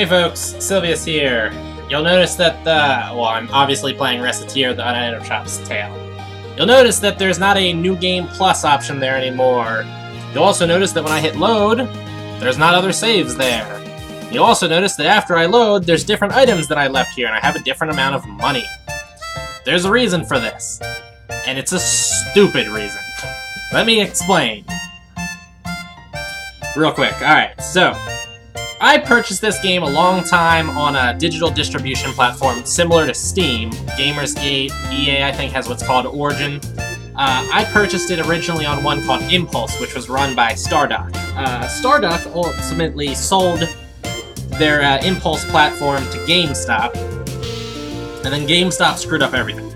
Hey folks, Sylvius here. You'll notice that well, I'm obviously playing Recettear, the United Shop's Tale. You'll notice that there's not a New Game Plus option there anymore. You'll also notice that when I hit load, there's not other saves there. You'll also notice that after I load, there's different items that I left here, and I have a different amount of money. There's a reason for this, and it's a stupid reason. Let me explain. Real quick, alright, so I purchased this game a long time on a digital distribution platform similar to Steam. Gamersgate, EA I think has what's called Origin. I purchased it originally on one called Impulse, which was run by Stardock. Stardock ultimately sold their Impulse platform to GameStop, and then GameStop screwed up everything.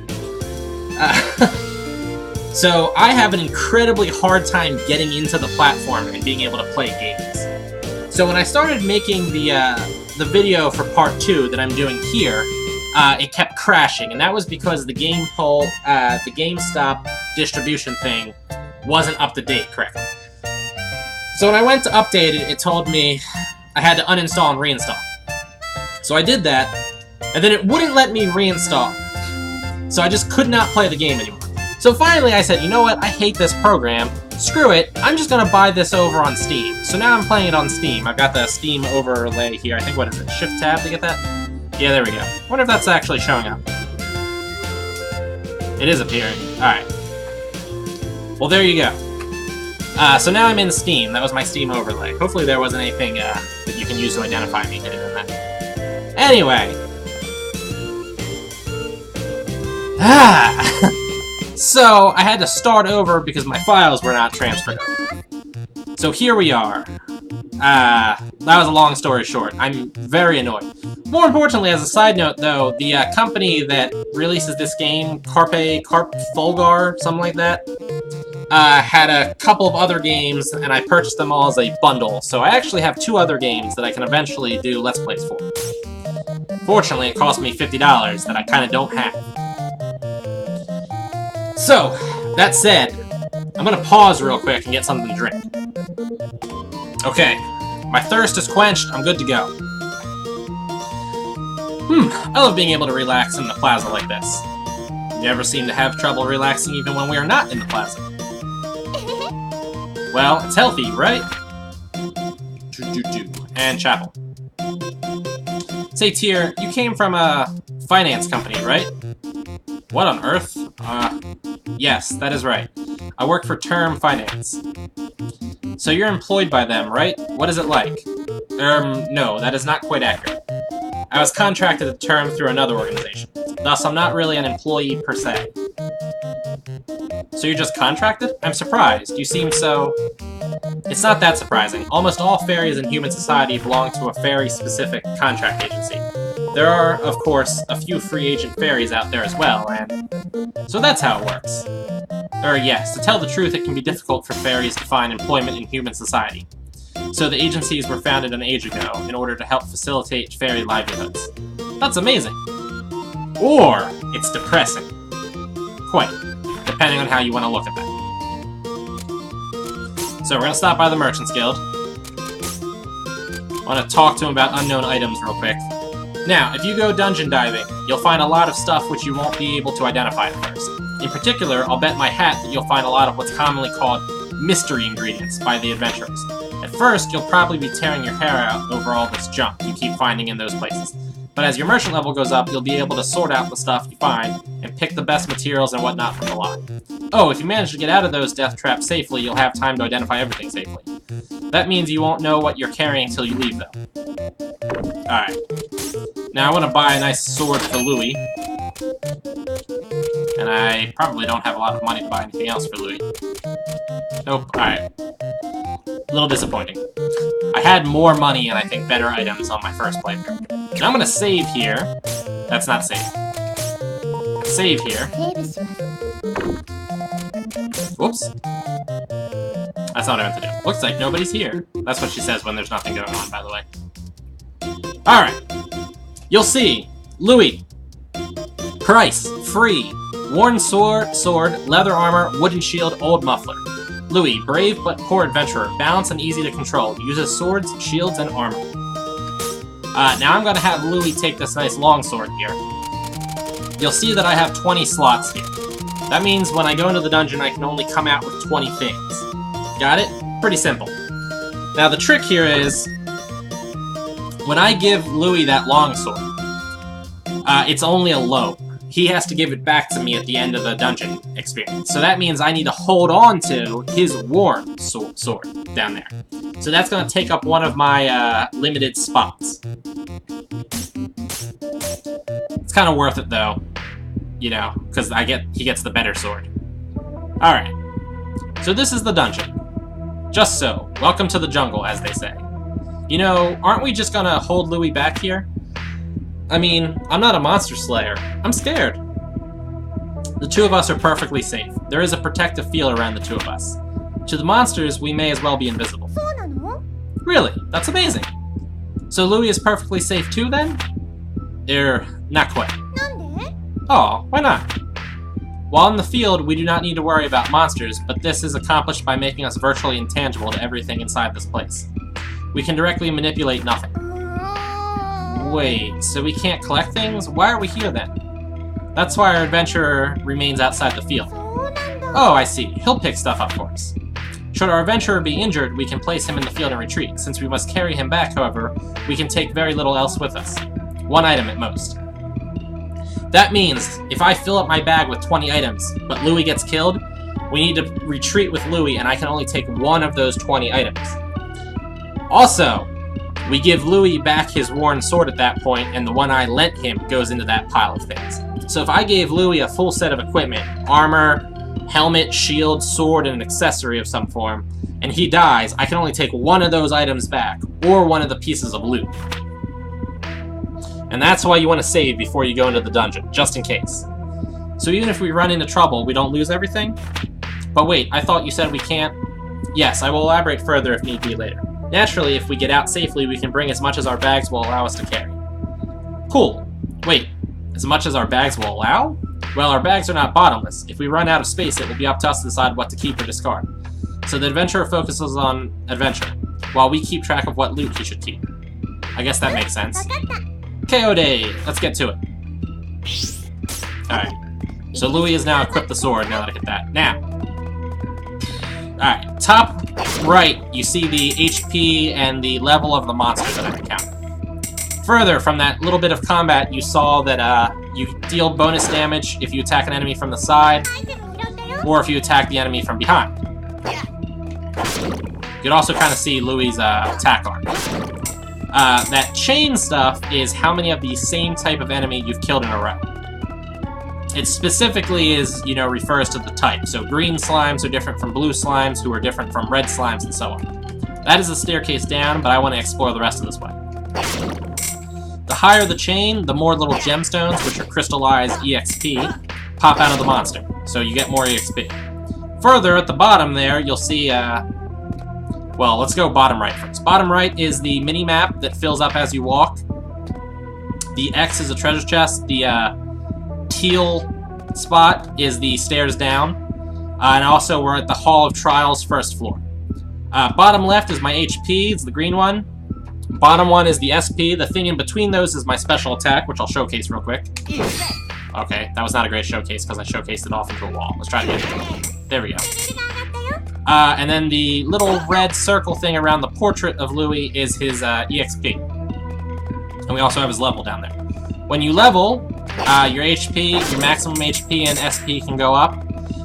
So I have an incredibly hard time getting into the platform and being able to play games. So when I started making the video for part 2 that I'm doing here, it kept crashing, and that was because the GameStop distribution thing wasn't up to date correctly. So when I went to update it, it told me I had to uninstall and reinstall. So I did that, and then it wouldn't let me reinstall. So I just could not play the game anymore. So finally I said, you know what, I hate this program. Screw it, I'm just gonna buy this over on Steam. So now I'm playing it on Steam. I've got the Steam overlay here. I think, what is it, Shift Tab to get that? Yeah, there we go. I wonder if that's actually showing up. It is appearing. Alright. Well, there you go. So now I'm in Steam. That was my Steam overlay. Hopefully there wasn't anything that you can use to identify me hidden in that. Anyway. So I had to start over because my files were not transferred over. So here we are. That was a long story short. I'm very annoyed. More importantly, as a side note though, the company that releases this game, Carp Fulgar, something like that, had a couple of other games, and I purchased them all as a bundle. So I actually have 2 other games that I can eventually do Let's Plays for. Fortunately, it cost me $50 that I kind of don't have. So, that said, I'm gonna pause real quick and get something to drink. Okay, my thirst is quenched, I'm good to go. I love being able to relax in the plaza like this. You ever seem to have trouble relaxing even when we are not in the plaza? Well, it's healthy, right? And chapel. Say, Tier, you came from a finance company, right? What on earth? Yes, that is right. I work for Term Finance. So you're employed by them, right? What is it like? No, that is not quite accurate. I was contracted to Term through another organization. Thus, I'm not really an employee per se. So you're just contracted? I'm surprised. You seem so... It's not that surprising. Almost all fairies in human society belong to a fairy-specific contract agency. There are, of course, a few free agent fairies out there as well, and... So that's how it works. Yes, to tell the truth, it can be difficult for fairies to find employment in human society. So the agencies were founded an age ago in order to help facilitate fairy livelihoods. That's amazing. Or, it's depressing. Quite, depending on how you want to look at that. So we're gonna stop by the Merchants Guild. I want to talk to him about unknown items real quick. Now, if you go dungeon diving, you'll find a lot of stuff which you won't be able to identify at first. In particular, I'll bet my hat that you'll find a lot of what's commonly called mystery ingredients by the adventurers. At first, you'll probably be tearing your hair out over all this junk you keep finding in those places. But as your merchant level goes up, you'll be able to sort out the stuff you find and pick the best materials and whatnot from the lot. Oh, if you manage to get out of those death traps safely, you'll have time to identify everything safely. That means you won't know what you're carrying until you leave, though. Alright. Now I want to buy a nice sword for Louis. And I probably don't have a lot of money to buy anything else for Louis. Nope, alright. A little disappointing. I had more money and I think better items on my first playthrough. Now I'm gonna save here. That's not save. Save here. Whoops. That's not what I meant to do. Looks like nobody's here. That's what she says when there's nothing going on, by the way. Alright. You'll see. Louis. Price. Free. Worn sword, leather armor, wooden shield, old muffler. Louis, brave but poor adventurer, balanced and easy to control, uses swords, shields, and armor. Now I'm going to have Louis take this nice longsword here. You'll see that I have 20 slots here. That means when I go into the dungeon, I can only come out with 20 things. Got it? Pretty simple. Now the trick here is, when I give Louis that longsword, it's only a loan. He has to give it back to me at the end of the dungeon experience. So that means I need to hold on to his worn sword down there. So that's going to take up one of my limited spots. It's kind of worth it though, you know, because he gets the better sword. Alright, so this is the dungeon. Just so, welcome to the jungle, as they say. You know, aren't we just going to hold Louis back here? I mean, I'm not a monster slayer. I'm scared. The two of us are perfectly safe. There is a protective field around the two of us. To the monsters, we may as well be invisible. Really? That's amazing. So Louis is perfectly safe too, then? Not quite. Oh, why not? While in the field, we do not need to worry about monsters, but this is accomplished by making us virtually intangible to everything inside this place. We can directly manipulate nothing. Wait, so we can't collect things? Why are we here then? That's why our adventurer remains outside the field. Oh, I see. He'll pick stuff up for us. Should our adventurer be injured, we can place him in the field and retreat. Since we must carry him back, however, we can take very little else with us. 1 item at most. That means, if I fill up my bag with 20 items, but Louis gets killed, we need to retreat with Louis, and I can only take 1 of those 20 items. Also, we give Louis back his worn sword at that point, and the one I lent him goes into that pile of things. So if I gave Louis a full set of equipment, armor, helmet, shield, sword, and an accessory of some form, and he dies, I can only take 1 of those items back, or 1 of the pieces of loot. And that's why you want to save before you go into the dungeon, just in case. So even if we run into trouble, we don't lose everything? But wait, I thought you said we can't? Yes, I will elaborate further if need be later. Naturally, if we get out safely, we can bring as much as our bags will allow us to carry. Cool. Wait, as much as our bags will allow? Well, our bags are not bottomless. If we run out of space, it will be up to us to decide what to keep or discard. So the adventurer focuses on adventure, while we keep track of what loot he should keep. I guess that makes sense. KO day! Let's get to it. Alright. So Louis has now equipped the sword, now that I hit that. Now. Alright, top right, you see the HP and the level of the monster that I've encountered. Further, from that little bit of combat, you saw that you deal bonus damage if you attack an enemy from the side, or if you attack the enemy from behind. You can also kind of see Louis' attack arm. That chain stuff is how many of the same type of enemy you've killed in a row. It specifically is, you know, refers to the type. So green slimes are different from blue slimes, who are different from red slimes, and so on. That is a staircase down, but I want to explore the rest of this way. The higher the chain, the more little gemstones, which are crystallized EXP, pop out of the monster. So you get more EXP. Further, at the bottom there, you'll see, well, let's go bottom right first. Bottom right is the mini-map that fills up as you walk. The X is a treasure chest. The teal spot is the stairs down. And also, we're at the Hall of Trials, first floor. Bottom left is my HP. It's the green one. Bottom one is the SP. The thing in between those is my special attack, which I'll showcase real quick. Okay, that was not a great showcase because I showcased it off into a wall. Let's try it again. There we go. And then the little red circle thing around the portrait of Louis is his EXP. And we also have his level down there. When you level, your HP, your maximum HP and SP can go up,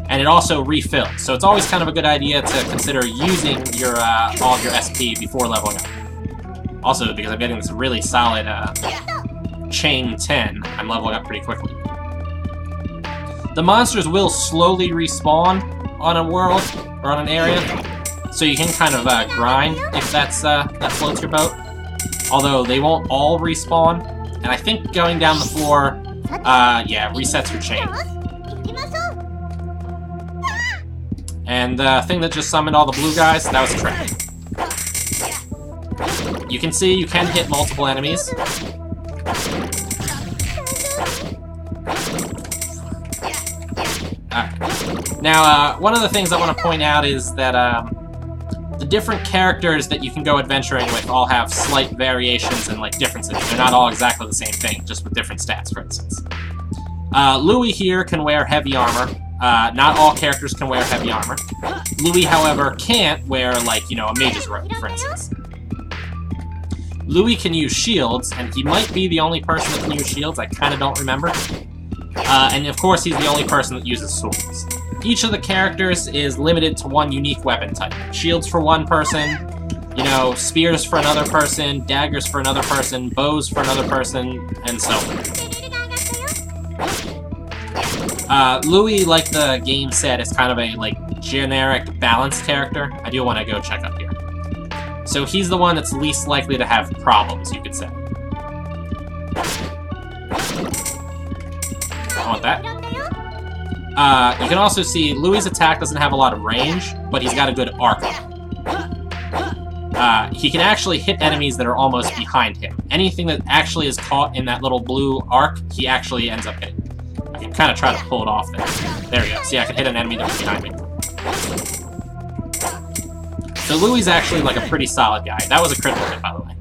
and it also refills. So it's always kind of a good idea to consider using your all of your SP before leveling up. Also, because I'm getting this really solid chain 10, I'm leveling up pretty quickly. The monsters will slowly respawn on a world, or on an area, so you can kind of grind if that floats your boat. Although they won't all respawn, and I think going down the floor, yeah, resets your chain. And the thing that just summoned all the blue guys, that was a trick. You can see you can hit multiple enemies. Alright. Now, one of the things I want to point out is that the different characters that you can go adventuring with all have slight variations and, like, differences. They're not all exactly the same thing, just with different stats, for instance. Louis here can wear heavy armor. Not all characters can wear heavy armor. Louis, however, can't wear, like, you know, a mage's robe, for instance. Louis can use shields, and he might be the only person that can use shields. I kind of don't remember. And of course, he's the only person that uses swords. Each of the characters is limited to one unique weapon type. Shields for one person, you know, spears for another person, daggers for another person, bows for another person, and so on. Louis, like the game said, is kind of a, like, generic balanced character. I do want to go check up here. So he's the one that's least likely to have problems, you could say. I want that. You can also see Louis' attack doesn't have a lot of range, but he's got a good arc. He can actually hit enemies that are almost behind him. Anything that actually is caught in that little blue arc, he actually ends up hitting. I can kind of try to pull it off there. There we go. See, I can hit an enemy that was behind me. So Louis is actually, like, a pretty solid guy. That was a critical hit, by the way.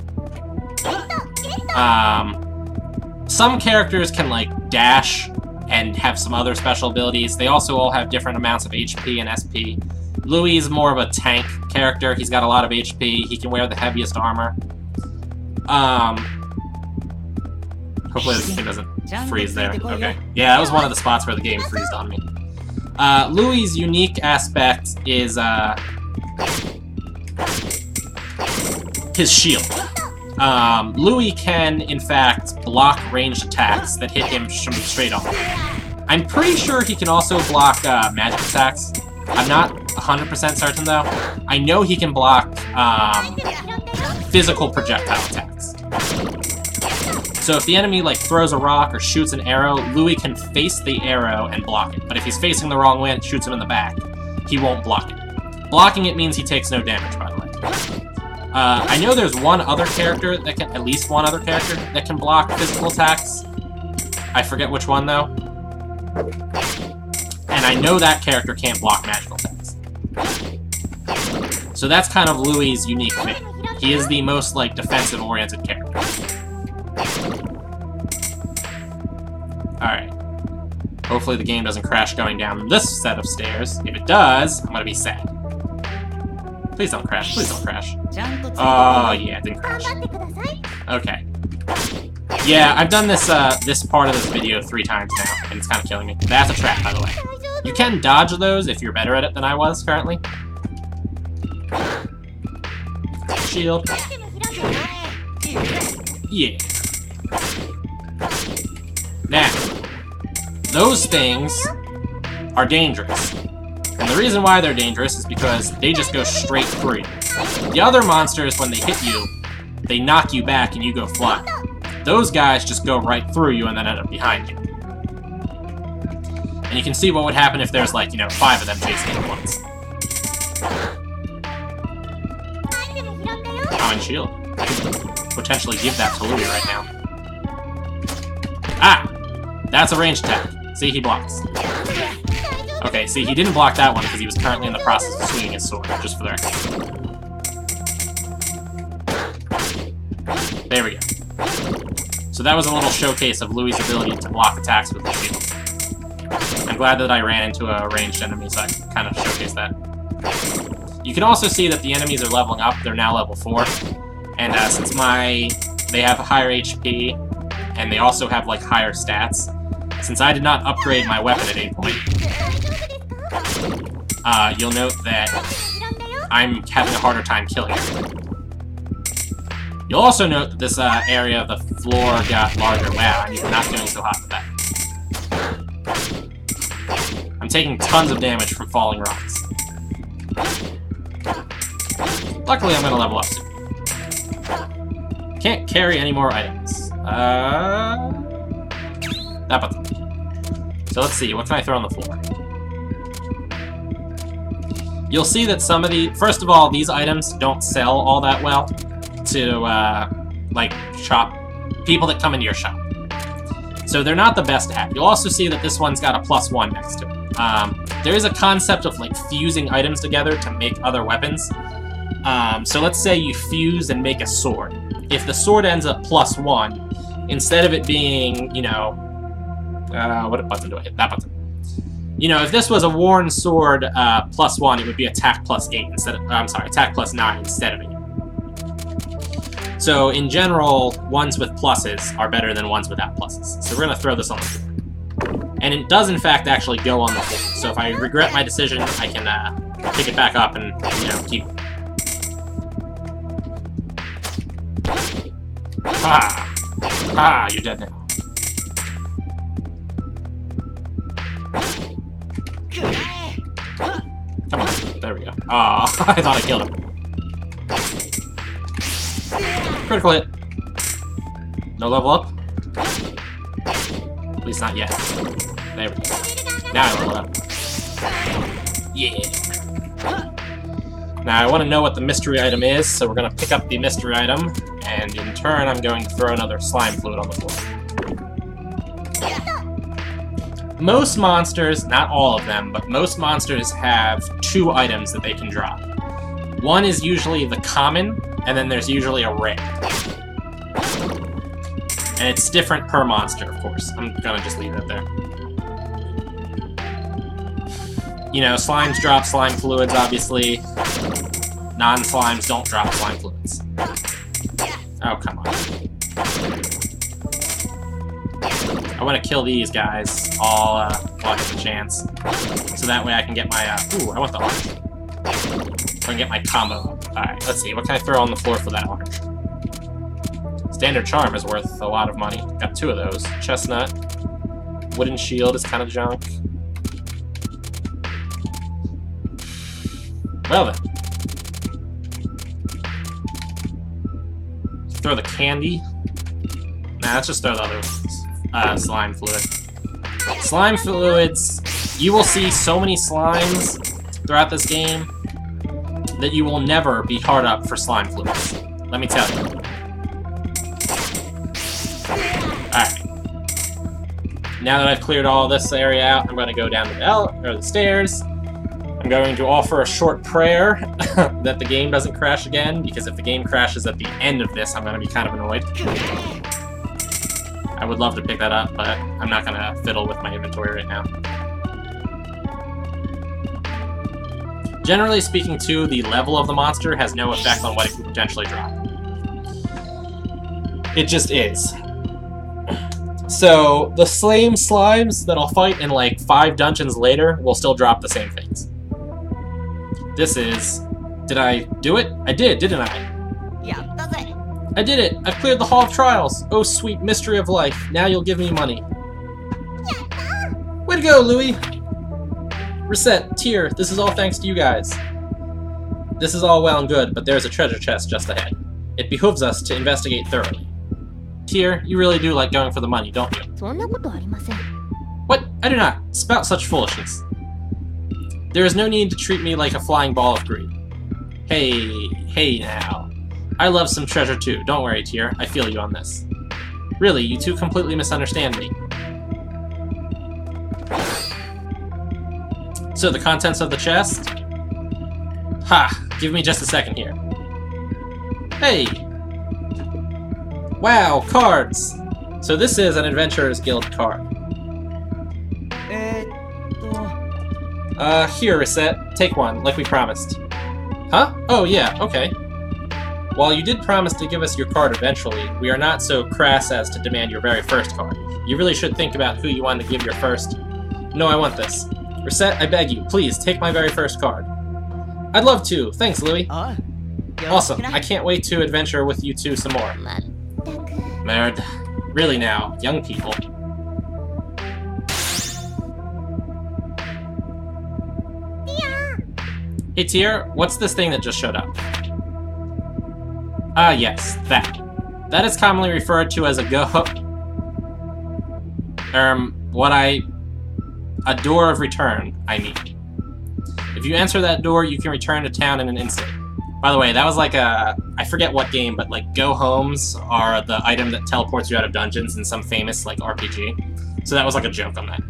Some characters can, like, dash and have some other special abilities. They also all have different amounts of HP and SP. Louis is more of a tank character. He's got a lot of HP. He can wear the heaviest armor. Hopefully the game doesn't freeze there. Okay. Yeah, that was one of the spots where the game freezed on me. Louis' unique aspect is, his shield. Louis can, in fact, block ranged attacks that hit him from straight on. I'm pretty sure he can also block magic attacks. I'm not 100% certain, though. I know he can block physical projectile attacks. So if the enemy, like, throws a rock or shoots an arrow, Louis can face the arrow and block it. But if he's facing the wrong way and shoots him in the back, he won't block it. Blocking it means he takes no damage, by the way. I know there's one other character that can, at least one other character that can block physical attacks. I forget which one, though. And I know that character can't block magical attacks. So that's kind of Louis' unique thing. He is the most, like, defensive-oriented character. Alright. Hopefully the game doesn't crash going down this set of stairs. If it does, I'm gonna be sad. Please don't crash, please don't crash. Oh, yeah, it didn't crash. Okay. Yeah, I've done this, this part of this video 3 times now, and it's kind of killing me. That's a trap, by the way. You can dodge those if you're better at it than I was currently. Shield. Yeah. Now, those things are dangerous. And the reason why they're dangerous is because they just go straight through you. The other monsters, when they hit you, they knock you back and you go flying. Those guys just go right through you and then end up behind you. And you can see what would happen if there's, like, you know, 5 of them chasing you at once. Common shield. I could potentially give that to Louis right now. Ah! That's a ranged attack. See, he blocks. Okay, see, he didn't block that one because he was currently in the process of swinging his sword, just for the record. There we go. So that was a little showcase of Louis' ability to block attacks with his shield. I'm glad that I ran into a ranged enemy, so I can kind of showcase that. You can also see that the enemies are leveling up. They're now level 4. And since they have higher HP, and they also have, like, higher stats, since I did not upgrade my weapon at any point, you'll note that I'm having a harder time killing everything. You'll also note that this area of the floor got larger. Wow, I'm not doing so hot with that. I'm taking tons of damage from falling rocks. Luckily, I'm gonna level up soon. Can't carry any more items. That button. So let's see, what can I throw on the floor? You'll see that some of the... First of all, these items don't sell all that well to, like, people that come into your shop. So they're not the best to have. You'll also see that this one's got a +1 next to it. There is a concept of, like, fusing items together to make other weapons. So let's say you fuse and make a sword. If the sword ends up +1, instead of it being, you know... what button do I hit? That button. You know, if this was a worn sword +1, it would be attack +8 instead of... I'm sorry, attack +9 instead of 8. So, in general, ones with pluses are better than ones without pluses. So we're going to throw this on the floor. And it does, in fact, actually go on the floor. So if I regret my decision, I can pick it back up and, you know, keep... Ah! Ah, you're dead now. Come on, there we go. Ah, oh, I thought I killed him. Critical hit. No level up? At least not yet. There we go. Now I level up. Yeah. Now I want to know what the mystery item is, so we're going to pick up the mystery item, and in turn I'm going to throw another slime fluid on the floor. Most monsters, not all of them, but most monsters have 2 items that they can drop. One is usually the common, and then there's usually a rare. And it's different per monster, of course. I'm gonna just leave it there. You know, slimes drop slime fluids, obviously. Non-slimes don't drop slime fluids. Oh, come on. I want to kill these guys all while I get the chance. So that way I can get my... ooh, I want the orange. So I can get my combo. Alright, let's see. What can I throw on the floor for that orange? Standard Charm is worth a lot of money. Got 2 of those. Chestnut. Wooden Shield is kind of junk. Well then. Throw the candy. Nah, let's just throw the other slime fluid. Slime fluids, you will see so many slimes throughout this game that you will never be hard up for slime fluids. Let me tell you. Alright. Now that I've cleared all this area out, I'm going to go down the stairs. I'm going to offer a short prayer that the game doesn't crash again, because if the game crashes at the end of this, I'm going to be kind of annoyed. I would love to pick that up, but I'm not going to fiddle with my inventory right now. Generally speaking, too, the level of the monster has no effect on what it can potentially drop. It just is. So, the same slimes that I'll fight in like 5 dungeons later will still drop the same things. This is... Did I do it? I did, didn't I? Yeah, that's it. I did it! I've cleared the Hall of Trials! Oh, sweet mystery of life. Now you'll give me money. Way to go, Louie! Recettear, this is all thanks to you guys. This is all well and good, but there's a treasure chest just ahead. It behooves us to investigate thoroughly. Tear, you really do like going for the money, don't you? What? I do not. Spout such foolishness. There is no need to treat me like a flying ball of greed. Hey now. I love some treasure too. Don't worry, Tear. I feel you on this. Really, you two completely misunderstand me. So the contents of the chest? Ha! Give me just a second here. Hey! Wow, cards! So this is an Adventurers Guild card. Here, Recette. Take one, like we promised. Huh? Oh, yeah, okay. While you did promise to give us your card eventually, we are not so crass as to demand your very first card. You really should think about who you want to give your first... No, I want this. Recette, I beg you, please, take my very first card. I'd love to. Thanks, Louie. Awesome. I can't wait to adventure with you two some more. Merd. Really now, young people. Hey, Tear, what's this thing that just showed up? Ah, yes, that. That is commonly referred to as a a door of return, I mean. If you answer that door, you can return to town in an instant. By the way, that was like I forget what game, but like go homes are the item that teleports you out of dungeons in some famous like RPG. So that was like a joke on that.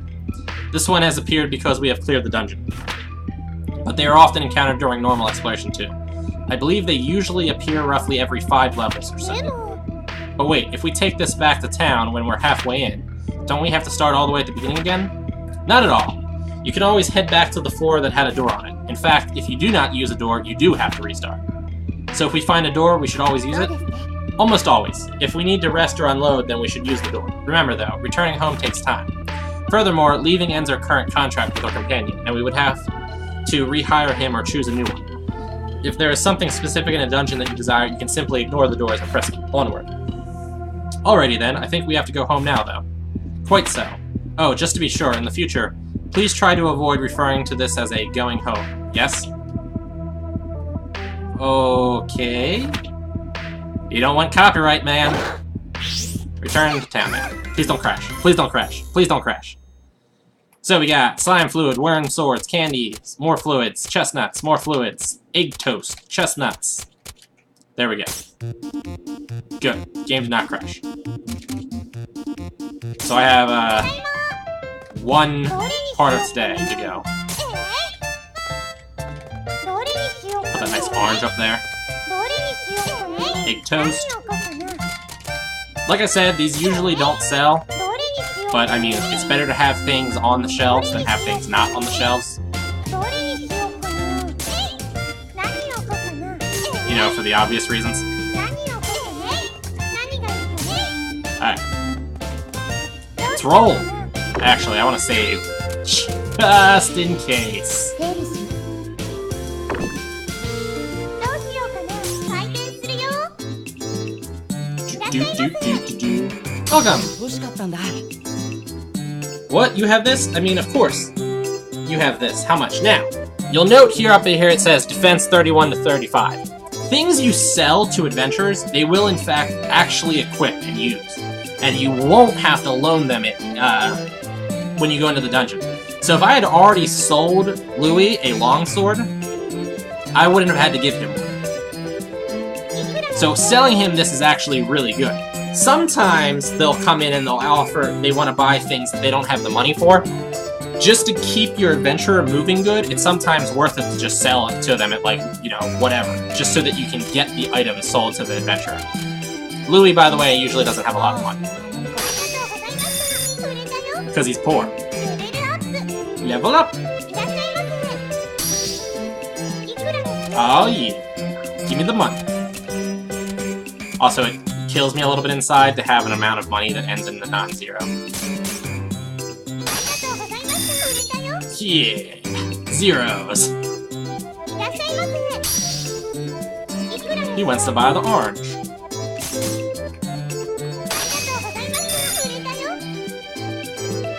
This one has appeared because we have cleared the dungeon. But they are often encountered during normal exploration too. I believe they usually appear roughly every 5 levels or so. But wait, if we take this back to town when we're halfway in, don't we have to start all the way at the beginning again? Not at all. You can always head back to the floor that had a door on it. In fact, if you do not use a door, you do have to restart. So if we find a door, we should always use it? Almost always. If we need to rest or unload, then we should use the door. Remember though, returning home takes time. Furthermore, leaving ends our current contract with our companion, and we would have to rehire him or choose a new one. If there is something specific in a dungeon that you desire, you can simply ignore the doors and press onward. Alrighty then, I think we have to go home now though. Quite so. Oh, just to be sure, in the future, please try to avoid referring to this as a going home. Yes? Okay. You don't want copyright, man. Return to town now. Please don't crash. Please don't crash. Please don't crash. So we got slime fluid, worm swords, candies, more fluids, chestnuts, more fluids, egg toast, chestnuts. There we go. Good. Game did not crash. So I have, one part of today to go. Put that nice orange up there. Egg toast. Like I said, these usually don't sell. But, I mean, it's better to have things on the shelves than have things not on the shelves. You know, for the obvious reasons. Alright. Let's roll! Actually, I want to save. Just in case. Welcome! What? You have this? I mean, of course. You have this. How much? Now, you'll note here up here it says Defense 31 to 35. Things you sell to adventurers, they will in fact actually equip and use. And you won't have to loan them it when you go into the dungeon. So if I had already sold Louis a longsword, I wouldn't have had to give him one. So selling him this is actually really good. Sometimes they'll come in and they'll offer, they want to buy things that they don't have the money for. Just to keep your adventurer moving good, it's sometimes worth it to just sell it to them at, like, you know, whatever. Just so that you can get the items sold to the adventurer. Louis, by the way, usually doesn't have a lot of money. Because he's poor. Level up! Oh yeah. Give me the money. Also, it kills me a little bit inside to have an amount of money that ends in the non-zero. Yeah! Zeros! He wants to buy the orange.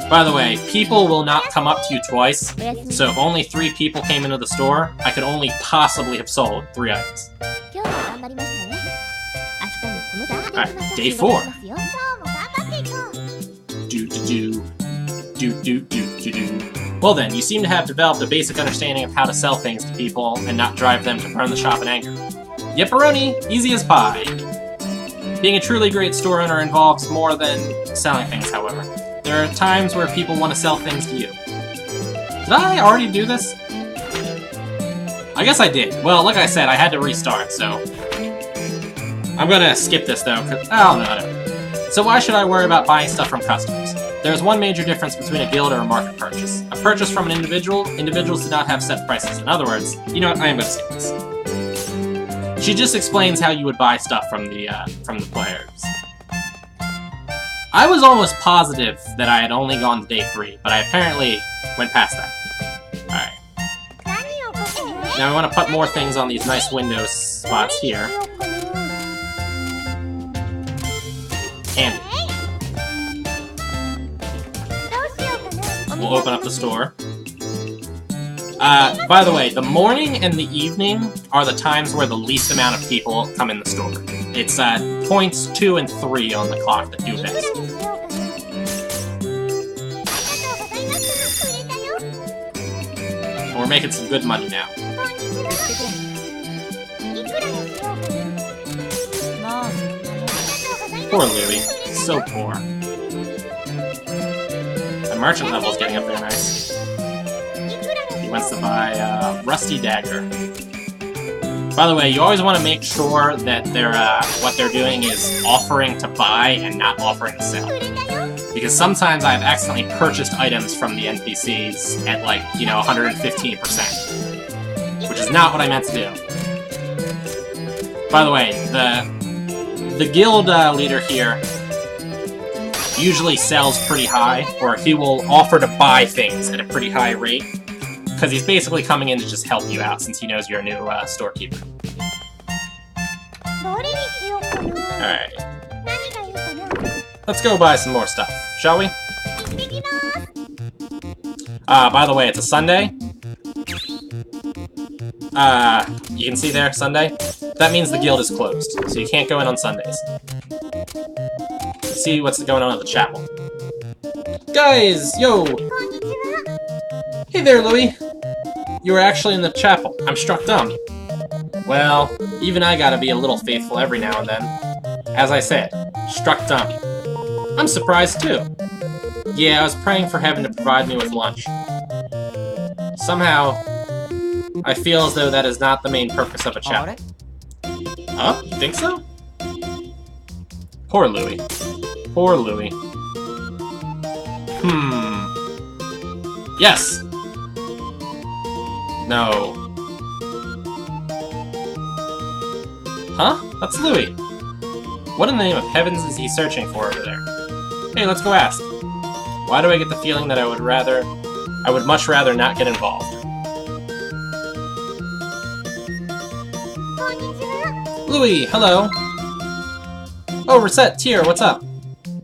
By the way, people will not come up to you twice, so if only 3 people came into the store, I could only possibly have sold 3 items. Alright, day 4. Well then, you seem to have developed a basic understanding of how to sell things to people and not drive them to burn the shop in anger. Yepperoni! Easy as pie! Being a truly great store owner involves more than selling things, however. There are times where people want to sell things to you. Did I already do this? I guess I did. Well, like I said, I had to restart, so... I'm gonna skip this, though, because... Oh, no. So why should I worry about buying stuff from customers? There's one major difference between a guild or a market purchase. A purchase from an individual, individuals do not have set prices. In other words, you know what, I am gonna skip this. She just explains how you would buy stuff from the players. I was almost positive that I had only gone to day 3, but I apparently went past that. Alright. Now we want to put more things on these nice window spots here. Candy. We'll open up the store. By the way, the morning and the evening are the times where the least amount of people come in the store. It's points 2 and 3 on the clock that do best. We're making some good money now. Poor Louis. So poor. The merchant level's getting up there nice. He wants to buy Rusty Dagger. By the way, you always want to make sure that what they're doing is offering to buy and not offering to sell. Because sometimes I've accidentally purchased items from the NPCs at, like, you know, 115%. Which is not what I meant to do. By the way, the guild leader here usually sells pretty high, or he will offer to buy things at a pretty high rate. Because he's basically coming in to just help you out, since he knows you're a new storekeeper. Alright. Let's go buy some more stuff, shall we? By the way, it's a Sunday. You can see there, Sunday. That means the guild is closed, so you can't go in on Sundays. Let's see what's going on at the chapel. Guys, yo! Hey there, Louie! You were actually in the chapel. I'm struck dumb. Well, even I gotta be a little faithful every now and then. As I said, struck dumb. I'm surprised too. Yeah, I was praying for heaven to provide me with lunch. Somehow, I feel as though that is not the main purpose of a chapel. Huh? You think so? Poor Louie. Poor Louie. Yes! No. Huh? That's Louie. What in the name of heavens is he searching for over there? Hey, let's go ask. Why do I get the feeling that I would much rather not get involved? Louie, hello. Oh, Recettear, what's up?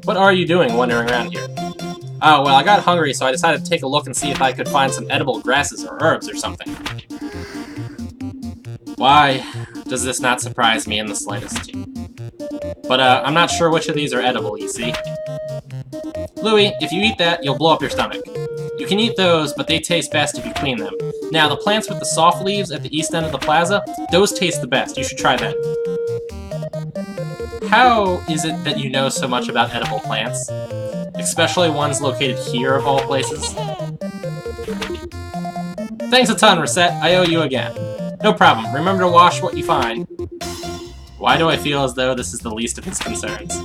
What are you doing wandering around here? Oh, well, I got hungry, so I decided to take a look and see if I could find some edible grasses or herbs or something. Why does this not surprise me in the slightest? But, I'm not sure which of these are edible, you see. Louie, if you eat that, you'll blow up your stomach. You can eat those, but they taste best if you clean them. Now, the plants with the soft leaves at the east end of the plaza, those taste the best. You should try them. How is it that you know so much about edible plants? Especially ones located here, of all places? Thanks a ton, Recette. I owe you again. No problem. Remember to wash what you find. Why do I feel as though this is the least of his concerns?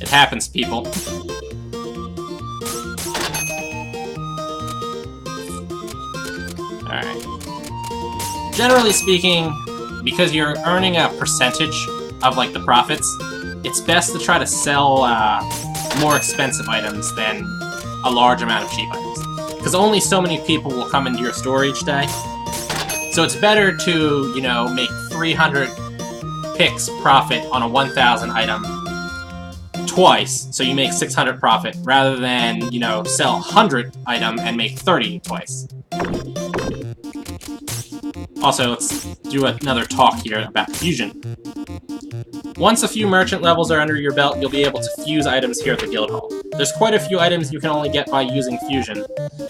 It happens, people. Alright. Generally speaking, because you're earning a percentage of, like, the profits, it's best to try to sell more expensive items than a large amount of cheap items. Because only so many people will come into your store each day. So it's better to, you know, make 300 picks profit on a 1,000 item twice, so you make 600 profit, rather than, you know, sell 100 item and make 30 twice. Also, let's do another talk here about fusion. Once a few merchant levels are under your belt, you'll be able to fuse items here at the guild hall. There's quite a few items you can only get by using fusion,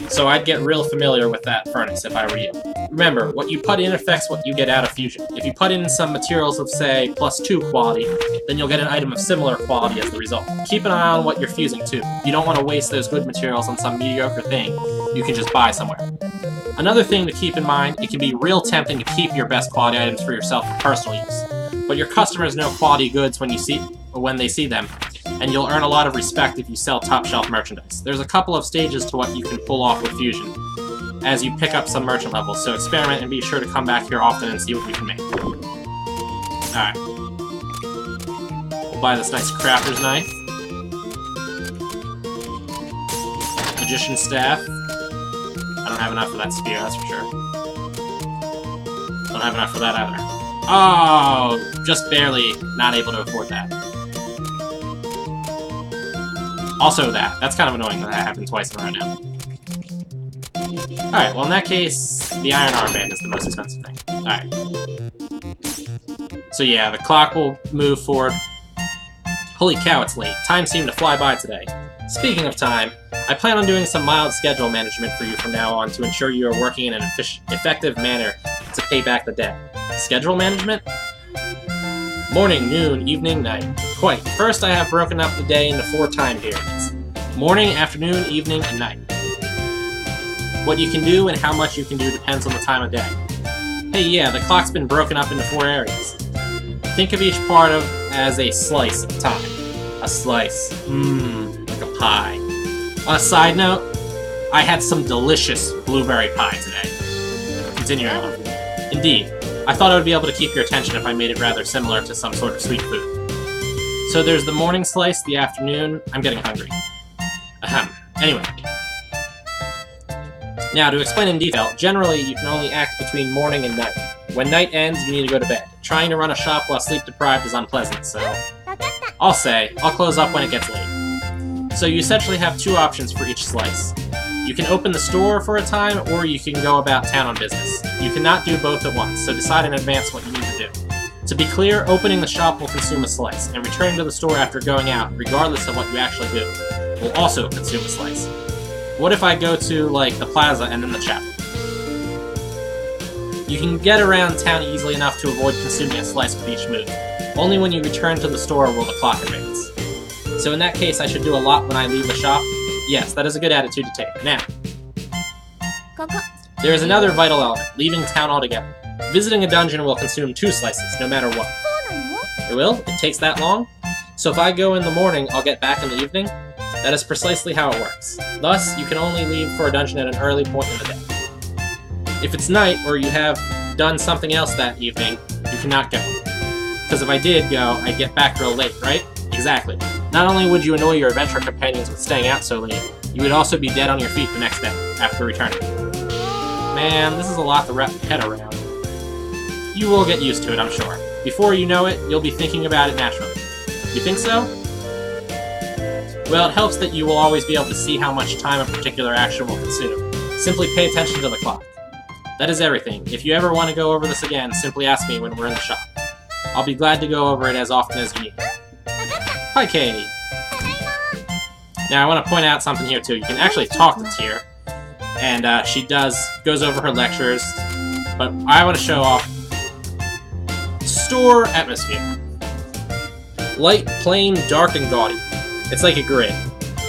so I'd get real familiar with that furnace if I were you. Remember, what you put in affects what you get out of fusion. If you put in some materials of, say, +2 quality, then you'll get an item of similar quality as the result. Keep an eye on what you're fusing too. You don't want to waste those good materials on some mediocre thing you can just buy somewhere. Another thing to keep in mind, it can be real tempting to keep your best quality items for yourself for personal use. But your customers know quality goods when they see them, and you'll earn a lot of respect if you sell top-shelf merchandise. There's a couple of stages to what you can pull off with fusion, as you pick up some merchant levels, so experiment and be sure to come back here often and see what we can make. Alright. We'll buy this nice crafter's knife. Magician's staff. I don't have enough for that spear, that's for sure. Don't have enough for that either. Oh, just barely not able to afford that. Also that's kind of annoying that happened twice in a row now. Alright, well in that case, the iron armband is the most expensive thing. Alright. So yeah, the clock will move forward. Holy cow, it's late. Time seemed to fly by today. Speaking of time, I plan on doing some mild schedule management for you from now on to ensure you are working in an effective manner to pay back the debt. Schedule management? Morning, noon, evening, night. Quite. First, I have broken up the day into 4 time periods. Morning, afternoon, evening, and night. What you can do and how much you can do depends on the time of day. Hey, yeah, the clock's been broken up into 4 areas. Think of each part as a slice of time. A slice. Like a pie. On a side note, I had some delicious blueberry pie today. Continuing on. Indeed, I thought I would be able to keep your attention if I made it rather similar to some sort of sweet food. So there's the morning slice, the afternoon. I'm getting hungry. Ahem. Anyway. Now, to explain in detail, generally you can only act between morning and night. When night ends, you need to go to bed. Trying to run a shop while sleep-deprived is unpleasant, so... I'll close up when it gets late. So you essentially have 2 options for each slice. You can open the store for a time, or you can go about town on business. You cannot do both at once, so decide in advance what you need to do. To be clear, opening the shop will consume a slice, and returning to the store after going out, regardless of what you actually do, will also consume a slice. What if I go to, like, the plaza and then the chapel? You can get around town easily enough to avoid consuming a slice with each move. Only when you return to the store will the clock advance. So in that case, I should do a lot when I leave the shop? Yes, that is a good attitude to take. Now, there is another vital element, leaving town altogether. Visiting a dungeon will consume 2 slices, no matter what. It will? It takes that long? So if I go in the morning, I'll get back in the evening? That is precisely how it works. Thus, you can only leave for a dungeon at an early point in the day. If it's night, or you have done something else that evening, you cannot go. Because if I did go, I'd get back real late, right? Exactly. Not only would you annoy your adventure companions with staying out so late, you would also be dead on your feet the next day, after returning. Man, this is a lot to wrap your head around. You will get used to it, I'm sure. Before you know it, you'll be thinking about it naturally. You think so? Well, it helps that you will always be able to see how much time a particular action will consume. Simply pay attention to the clock. That is everything. If you ever want to go over this again, simply ask me when we're in the shop. I'll be glad to go over it as often as you need. Hi, Kay! Now, I want to point out something here, too. You can actually talk to Tyr, and she goes over her lectures, but I want to show off store atmosphere. Light, plain, dark, and gaudy. It's like a grid.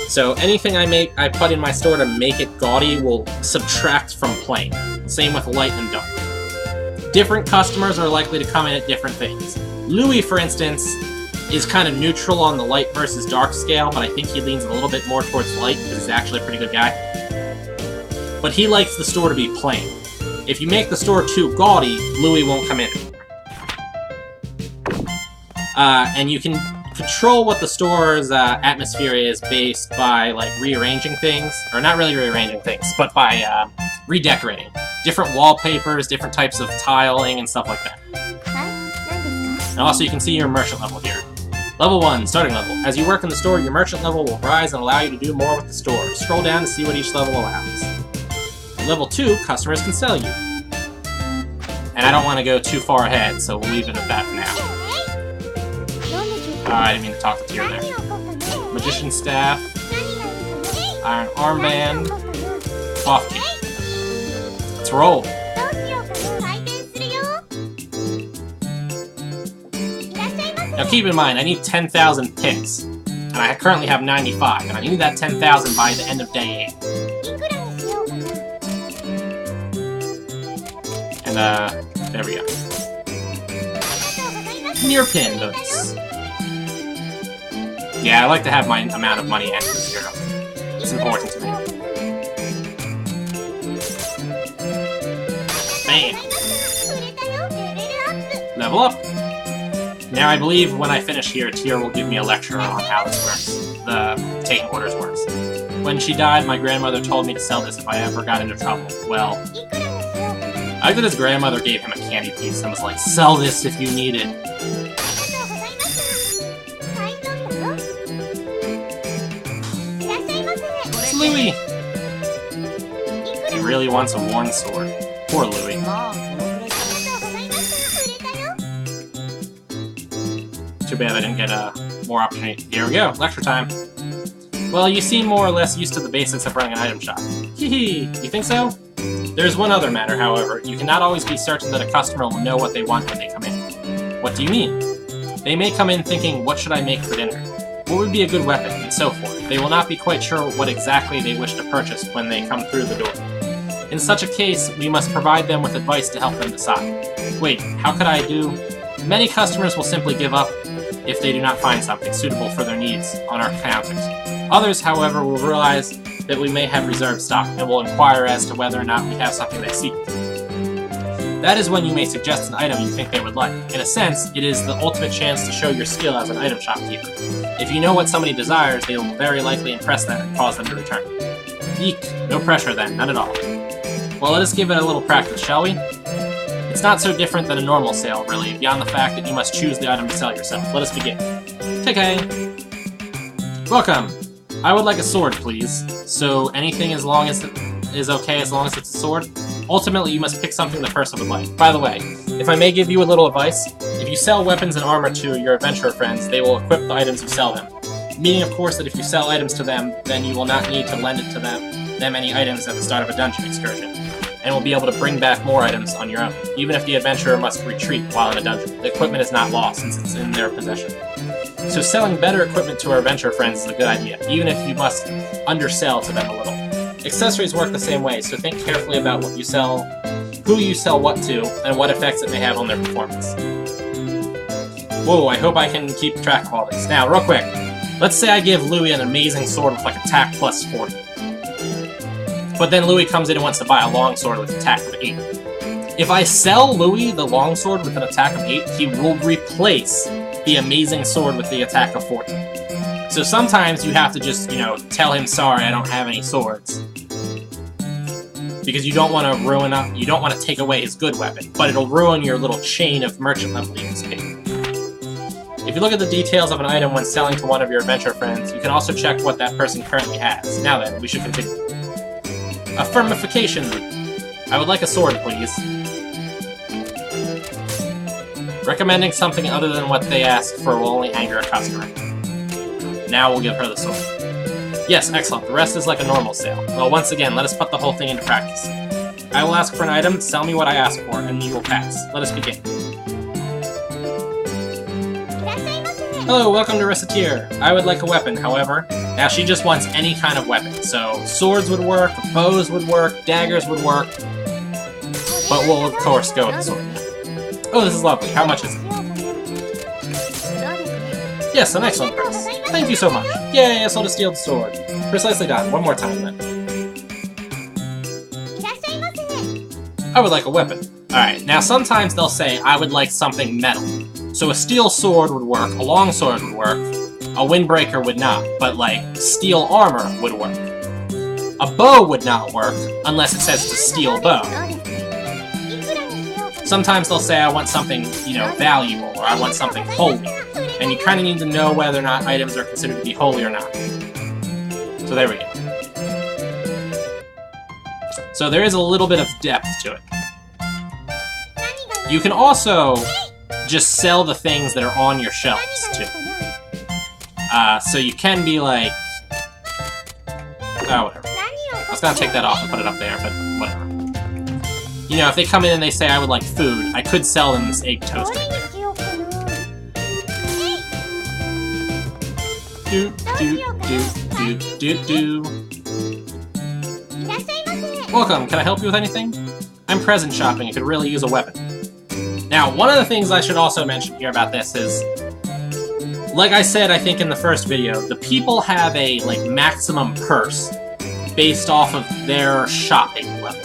So anything I put in my store to make it gaudy will subtract from plain. Same with light and dark. Different customers are likely to come in at different things. Louis, for instance, is kind of neutral on the light versus dark scale, but I think he leans a little bit more towards light because he's actually a pretty good guy. But he likes the store to be plain. If you make the store too gaudy, Louis won't come in anymore. And you can control what the store's atmosphere is based by, like, rearranging things. Or not really rearranging things, but by redecorating. Different wallpapers, different types of tiling, and stuff like that. And also, you can see your merchant level here. Level 1, starting level. As you work in the store, your merchant level will rise and allow you to do more with the store. Scroll down to see what each level allows. Level 2, customers can sell you. And I don't want to go too far ahead, so we'll leave it at that for now. I didn't mean to talk to Tyr there. Magician staff. Iron armband. Cloth key. Let's roll. Now keep in mind, I need 10,000 picks. And I currently have 95, and I need that 10,000 by the end of day 8. And, there we go. Near pin bonus. Yeah, I like to have my amount of money at 0. It's important to me. Bam! Level up! Now I believe when I finish here, Tyr will give me a lecture on how this works. The taking orders works. When she died, my grandmother told me to sell this if I ever got into trouble. Well, I think that his grandmother gave him a candy piece and was like, sell this if you need it. It's Louis! He really wants a worn sword. Poor Louis. Too bad I didn't get more opportunity. Here we go, lecture time. Well, you seem more or less used to the basics of running an item shop. Hee-hee, you think so? There's one other matter, however. You cannot always be certain that a customer will know what they want when they come in. What do you mean? They may come in thinking, what should I make for dinner? What would be a good weapon? And so forth. They will not be quite sure what exactly they wish to purchase when they come through the door. In such a case, we must provide them with advice to help them decide. Wait, how could I do? Many customers will simply give up if they do not find something suitable for their needs on our counters. Others, however, will realize that we may have reserved stock and will inquire as to whether or not we have something they seek. That is when you may suggest an item you think they would like. In a sense, it is the ultimate chance to show your skill as an item shopkeeper. If you know what somebody desires, they will very likely impress them and cause them to return. Eek, no pressure then, none at all. Well, let us give it a little practice, shall we? It's not so different than a normal sale, really, beyond the fact that you must choose the item to sell yourself. Let us begin. Take a. Welcome. I would like a sword, please. So anything as long as it is okay as long as it's a sword? Ultimately, you must pick something the person would like. By the way, if I may give you a little advice, if you sell weapons and armor to your adventurer friends, they will equip the items you sell them. Meaning, of course, that if you sell items to them, then you will not need to lend it to them any items at the start of a dungeon excursion, and will be able to bring back more items on your own, even if the adventurer must retreat while in a dungeon. The equipment is not lost, since it's in their possession. So selling better equipment to our adventurer friends is a good idea, even if you must undersell to them a little. Accessories work the same way, so think carefully about what you sell, who you sell what to, and what effects it may have on their performance. Whoa, I hope I can keep track of all this. Now, real quick, let's say I give Louis an amazing sword with like attack plus 40. But then Louis comes in and wants to buy a longsword with attack of 8. If I sell Louis the longsword with an attack of 8, he will replace the amazing sword with the attack of 40. So sometimes you have to just, tell him, sorry, I don't have any swords. Because you don't want to ruin up, you don't want to take away his good weapon, but it'll ruin your little chain of merchant level you can. If you look at the details of an item when selling to one of your adventure friends, you can also check what that person currently has. Now then, we should continue. Affirmification. I would like a sword, please. Recommending something other than what they ask for will only anger a customer. Now we'll give her the sword. Yes, excellent. The rest is like a normal sale. Well, once again, let us put the whole thing into practice. I will ask for an item, sell me what I ask for, and you will pass. Let us begin. Hello, welcome to Recettear. I would like a weapon, however. Now she just wants any kind of weapon. So swords would work, bows would work, daggers would work. But we'll of course go with the sword. Oh, this is lovely. How much is it? Yes, an excellent price. Thank you so much. Yay, I sold a steel sword. Precisely done. One more time then. I would like a weapon. Alright, now sometimes they'll say, I would like something metal. So a steel sword would work, a long sword would work, a windbreaker would not, but like, steel armor would work. A bow would not work, unless it says it's a steel bow. Sometimes they'll say, I want something, valuable, or I want something holy. And you kind of need to know whether or not items are considered to be holy or not. So there we go. So there is a little bit of depth to it. You can also just sell the things that are on your shelves, too. So you can be like... Oh, whatever. I was gonna take that off and put it up there, but whatever. If they come in and they say I would like food, I could sell them this egg toaster. Welcome, can I help you with anything? I'm present shopping, I could really use a weapon. Now, one of the things I should also mention here about this is, like I said, I think in the first video, the people have a, maximum purse based off of their shopping level.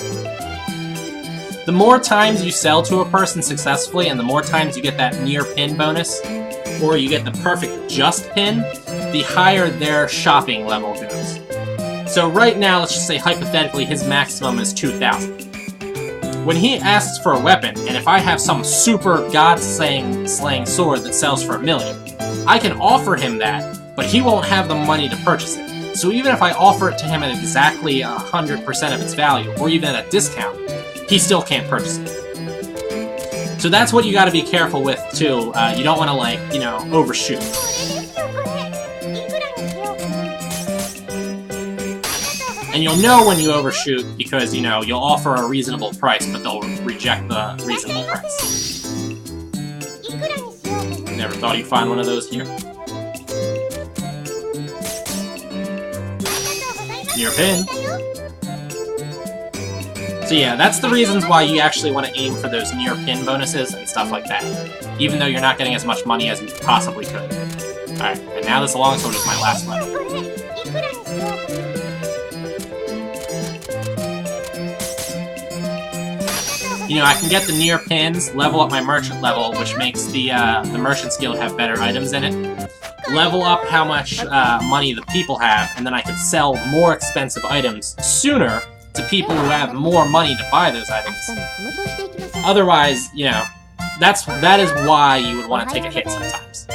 The more times you sell to a person successfully, and the more times you get that near pin bonus, or you get the perfect just pin, the higher their shopping level goes. So right now, let's just say hypothetically his maximum is 2,000. When he asks for a weapon, and if I have some super god-slaying sword that sells for $1 million, I can offer him that, but he won't have the money to purchase it. So even if I offer it to him at exactly 100% of its value, or even at a discount, he still can't purchase it. So that's what you gotta be careful with, too. You don't wanna, overshoot. And you'll know when you overshoot because, you'll offer a reasonable price, but they'll reject the reasonable price. Never thought you'd find one of those here. Your pin. So yeah, that's the reasons why you actually want to aim for those near pin bonuses and stuff like that, even though you're not getting as much money as you possibly could. Alright, and now this longsword is my last level. You know, I can get the near pins, level up my merchant level, which makes the merchant's guild have better items in it. Level up how much money the people have, and then I can sell more expensive items sooner to people who have more money to buy those items. Otherwise, you know, that is why you would want to take a hit sometimes.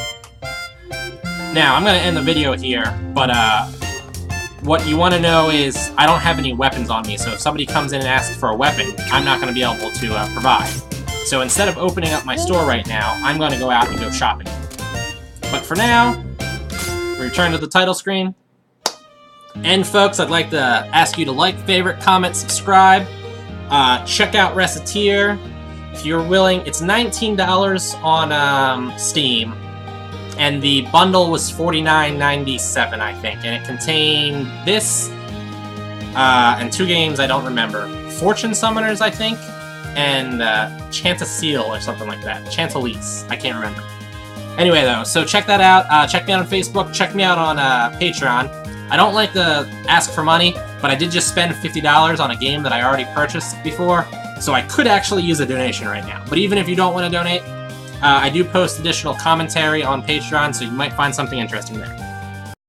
Now, I'm going to end the video here, but what you want to know is I don't have any weapons on me, so if somebody comes in and asks for a weapon, I'm not going to be able to provide. So instead of opening up my store right now, I'm going to go out and go shopping. But for now, return to the title screen. And folks, I'd like to ask you to like, favorite, comment, subscribe. Check out Recettear. If you're willing, it's $19 on Steam. And the bundle was $49.97, I think. And it contained this, and 2 games I don't remember. Fortune Summoners, I think, and Chanticleer or something like that. Chanticleer, I can't remember. Anyway, though, so check that out. Check me out on Facebook. Check me out on Patreon. I don't like to ask for money, but I did just spend $50 on a game that I already purchased before, so I could actually use a donation right now. But even if you don't want to donate, I do post additional commentary on Patreon, so you might find something interesting there.